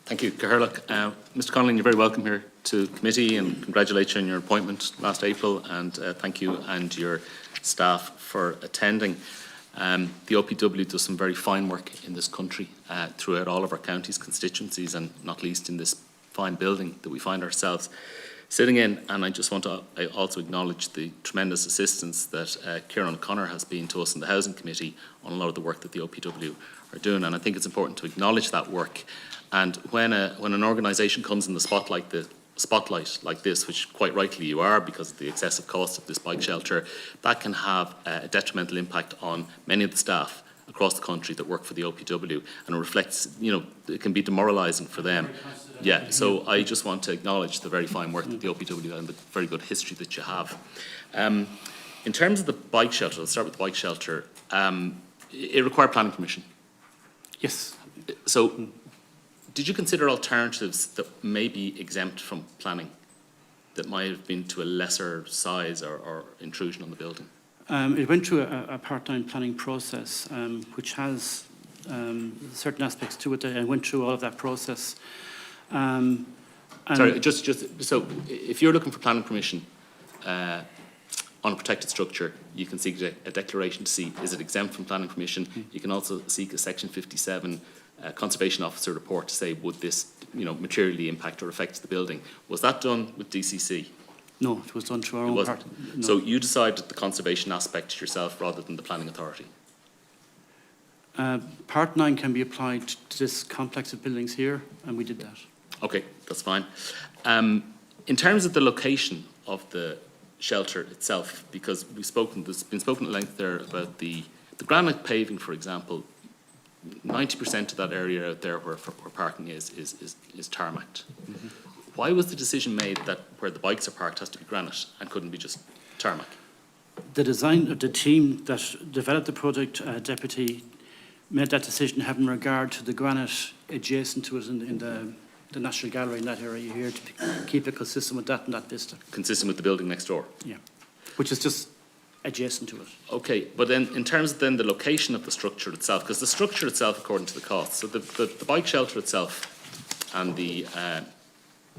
Thank you, Caherlock. Mr. Connelly, you're very welcome here to committee, and congratulate you on your appointment last April, and thank you and your staff for attending. The OPW does some very fine work in this country throughout all of our counties, constituencies, and not least in this fine building that we find ourselves sitting in. And I just want to also acknowledge the tremendous assistance that Kieran O'Connor has been to us in the Housing Committee on a lot of the work that the OPW are doing. And I think it's important to acknowledge that work. And when an organisation comes in the spotlight like this, which quite rightly you are because of the excessive cost of this bike shelter, that can have a detrimental impact on many of the staff across the country that work for the OPW, and it reflects, it can be demoralising for them. Yeah, so I just want to acknowledge the very fine work that the OPW and the very good history that you have. In terms of the bike shelter, let's start with the bike shelter. It required planning permission. Yes. So, did you consider alternatives that may be exempt from planning, that might have been to a lesser size or intrusion on the building? It went through a part-time planning process, which has certain aspects to it. I went through all of that process. Sorry, just so if you're looking for planning permission on a protected structure, you can seek a declaration to see is it exempt from planning permission. You can also seek a Section 57 Conservation Officer report to say would this materially impact or affect the building. Was that done with DCC? No, it was done through our own part. No. So you decided the conservation aspect yourself rather than the planning authority? Part 9 can be applied to this complex of buildings here, and we did that. Okay, that's fine. In terms of the location of the shelter itself, because there's been spoken at length there about the granite paving, for example. 90% of that area out there where parking is tarmacked. Mm-hmm. Why was the decision made that where the bikes are parked has to be granite and couldn't be just tarmac? The design of the team that developed the project, Deputy, made that decision having regard to the granite adjacent to it in the National Gallery in that area here, to keep it consistent with that and that vista. Consistent with the building next door? Yeah, which is just adjacent to it. Okay, but then in terms of then the location of the structure itself, because the structure itself, according to the costs, so the bike shelter itself and the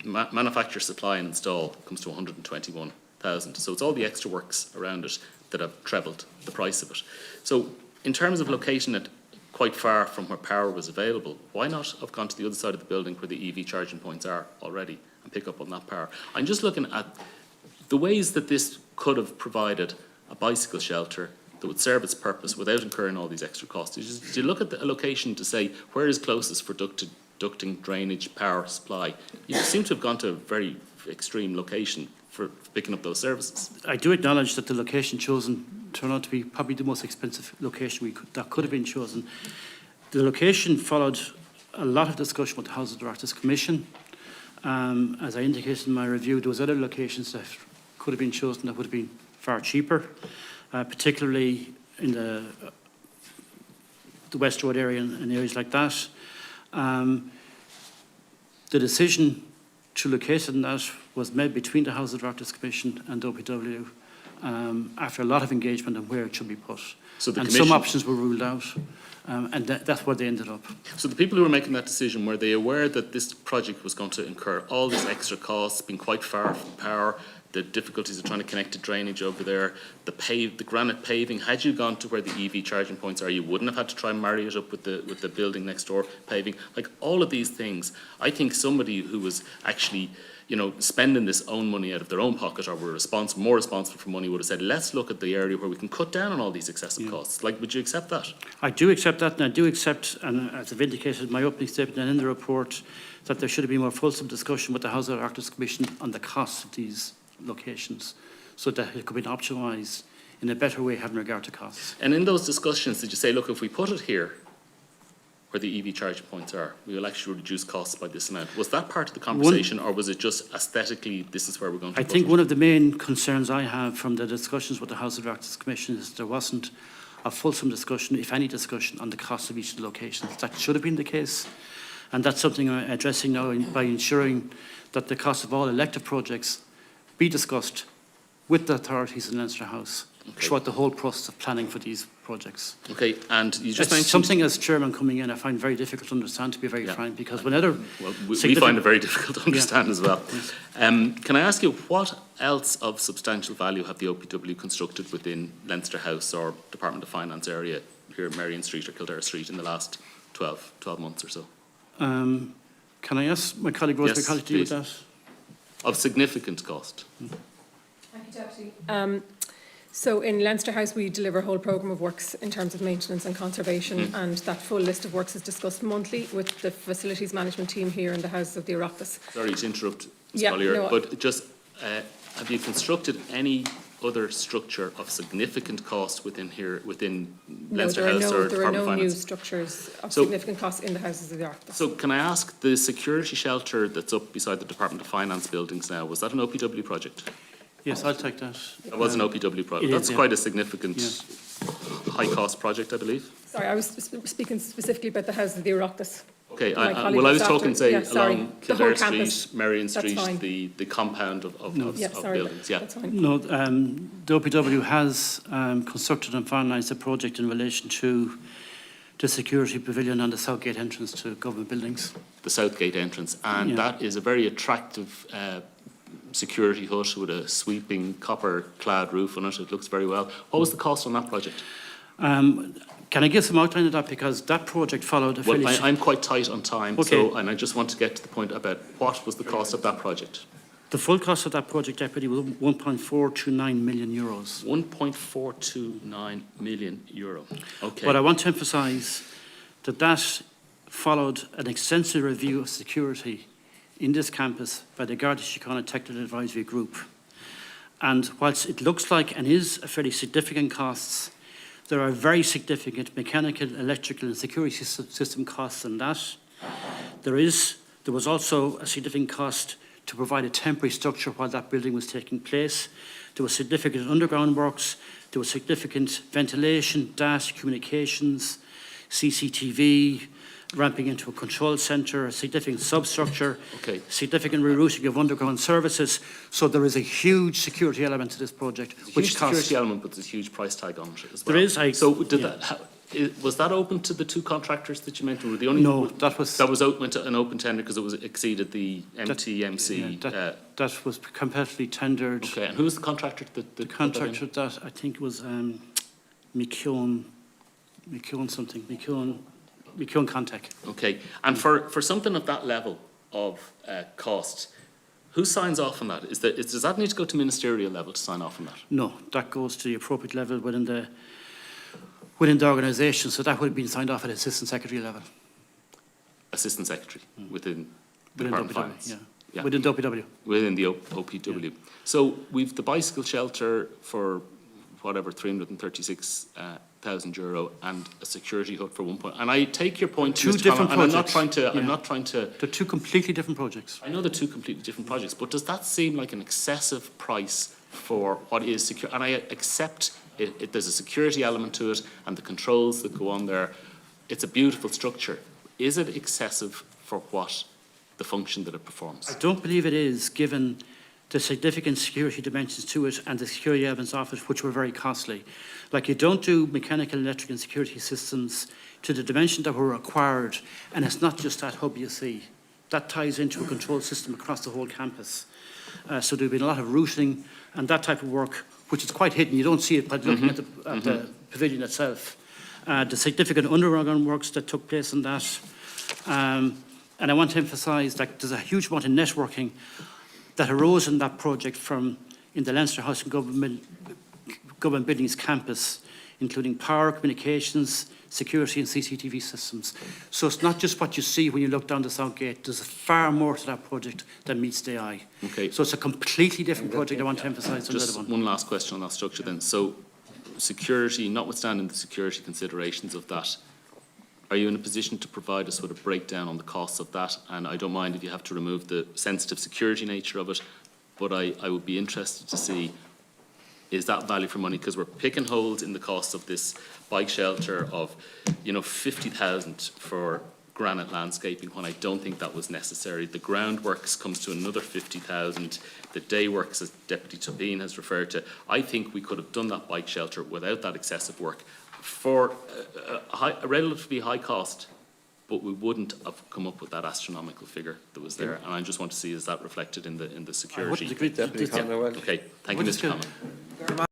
manufacture, supply and install comes to 121,000. So it's all the extra works around it that have trebled the price of it. So in terms of locating it quite far from where power was available, why not have gone to the other side of the building where the EV charging points are already and pick up on that power? I'm just looking at the ways that this could have provided a bicycle shelter that would serve its purpose without incurring all these extra costs. Did you look at the location to say where is closest for ducting, drainage, power supply? You seem to have gone to a very extreme location for picking up those services. I do acknowledge that the location chosen turned out to be probably the most expensive location that could have been chosen. The location followed a lot of discussion with the House of Directors Commission. As I indicated in my review, there was other locations that could have been chosen that would have been far cheaper, particularly in the West Road area and areas like that. The decision to locate it in that was made between the House of Directors Commission and OPW after a lot of engagement on where it should be put. So and some options were ruled out, and that's where they ended up. So the people who were making that decision, were they aware that this project was going to incur all these extra costs, being quite far from power, the difficulties of trying to connect to drainage over there, the granite paving? Had you gone to where the EV charging points are, you wouldn't have had to try and marry it up with the building next door paving. Like all of these things, I think somebody who was actually spending this own money out of their own pocket or were more responsible for money would have said, let's look at the area where we can cut down on all these excessive costs. Like, would you accept that? I do accept that, and I do accept, and as I've indicated in my opening statement and in the report, that there should have been more fulsome discussion with the House of Directors Commission on the costs of these locations, so that it could be optimised in a better way having regard to costs. And in those discussions, did you say, look, if we put it here where the EV charging points are, we will actually reduce costs by this amount? Was that part of the conversation, or was it just aesthetically, this is where we're going to I think one of the main concerns I have from the discussions with the House of Directors Commission is there wasn't a fulsome discussion, if any discussion, on the cost of each of the locations. That should have been the case, and that's something I'm addressing now by ensuring that the cost of all elective projects be discussed with the authorities in Leinster House throughout the whole process of planning for these projects. Okay, and you just It's mentioned... something as chairman coming in I find very difficult to understand, to be very frank, because whenever... Well, we find it very difficult to understand as well. Yes. Can I ask you, what else of substantial value have the OPW constructed within Leinster House or Department of Finance area here at Marion Street or Kildare Street in the last 12 months or so? Can I ask my colleague Rosemary Colley to deal with that? Of significant cost? Thank you, Deputy. So in Leinster House we deliver a whole programme of works in terms of maintenance and conservation, and that full list of works is discussed monthly with the facilities management team here in the House of the Oireachtas. Sorry to interrupt, Ms. Yeah, Collier, no, but just have you constructed any other structure of significant cost within Leinster House or Department of Finance? There are no new structures of significant cost in the Houses of the Oireachtas. So can I ask, the security shelter that's up beside the Department of Finance buildings now, was that an OPW project? Yes, I'll take that. That was an OPW project. That's quite a significant high-cost project, I believe. Sorry, I was speaking specifically about the House of the Oireachtas. Okay, My well, colleague I was was talking, after- say, yeah, sorry, along the whole Kildare campus. Street, Marion That's Street, fine. the compound of Yeah, sorry, buildings. Yeah. that's fine. No, the OPW has constructed and finalised a project in relation to the security pavilion and the Southgate entrance to government buildings. The Southgate entrance, and that is a very attractive security hut with a sweeping copper-clad roof on it. It looks very well. What was the cost on that project? Can I give some outline of that, because that project followed a fairly... Well, I'm quite tight on time, Okay. and I just want to get to the point about what was the cost of that project? The full cost of that project, Deputy, was €1.429 million. 1.429 million euro. Okay. But I want to emphasise that that followed an extensive review of security in this campus by the Garda Síochána Technical Advisory Group. And whilst it looks like and is a fairly significant costs, there are very significant mechanical, electrical and security system costs in that. There was also a significant cost to provide a temporary structure while that building was taking place. There was significant underground works, there was significant ventilation, data, communications, CCTV, ramping into a control centre, a significant substructure, significant rerouting of underground services. So there is a huge security element to this project, which costs... security element, but there's a huge price tag on it as well. There is. Was that open to the two contractors that you mentioned? Were the only No, that was open to an open tender because it was exceeded the MTMC. That was competitively tendered. Okay, and who was the contractor that The contractor that I think was McKeown Contact. Okay, and for something of that level of cost, who signs off on that? Does that need to go to ministerial level to sign off on that? No, that goes to the appropriate level within the organisation. So that would have been signed off at assistant secretary level. Assistant secretary within the Department of Finance. Yeah. Within the OPW. Within the OPW. Yeah. So we've the bicycle shelter for whatever, €336,000 and a security hut for 1 point. And I take your point, Two Mr. different Conlon, and projects. I'm not trying to. They're two completely different projects. I know they're two completely different projects, but does that seem like an excessive price for what is secure? And I accept there's a security element to it and the controls that go on there. It's a beautiful structure. Is it excessive for what the function that it performs? I don't believe it is, given the significant security dimensions to it and the security elements of it, which were very costly. Like, you don't do mechanical, electrical and security systems to the dimension that were required, and it's not just that hub you see. That ties into a control system across the whole campus. So there's been a lot of routing and that type of work, which is quite hidden. You don't see it by looking at the pavilion itself. The significant underground works that took place in that. And I want to emphasise that there's a huge amount of networking that arose in that project from in the Leinster House and Government Buildings campus, including power, communications, security and CCTV systems. So it's not just what you see when you look down the South Gate. There's far more to that project than meets the eye. Okay. So it's a completely different project. I want to emphasise on the other Just one. one last question on that structure then. So security, notwithstanding the security considerations of that, are you in a position to provide us with a breakdown on the costs of that? And I don't mind if you have to remove the sensitive security nature of it, but I would be interested to see, is that value for money? Because we're picking holes in the cost of this bike shelter of, 50,000 for granite landscaping when I don't think that was necessary. The groundworks comes to another 50,000. The day works, as Deputy Tobin has referred to, I think we could have done that bike shelter without that excessive work for a relatively high cost, but we wouldn't have come up with that astronomical figure that was there. And I just want to see, is that reflected in the security? I wouldn't agree. Deputy Conlon. Okay, thank you, Mr. Conlon.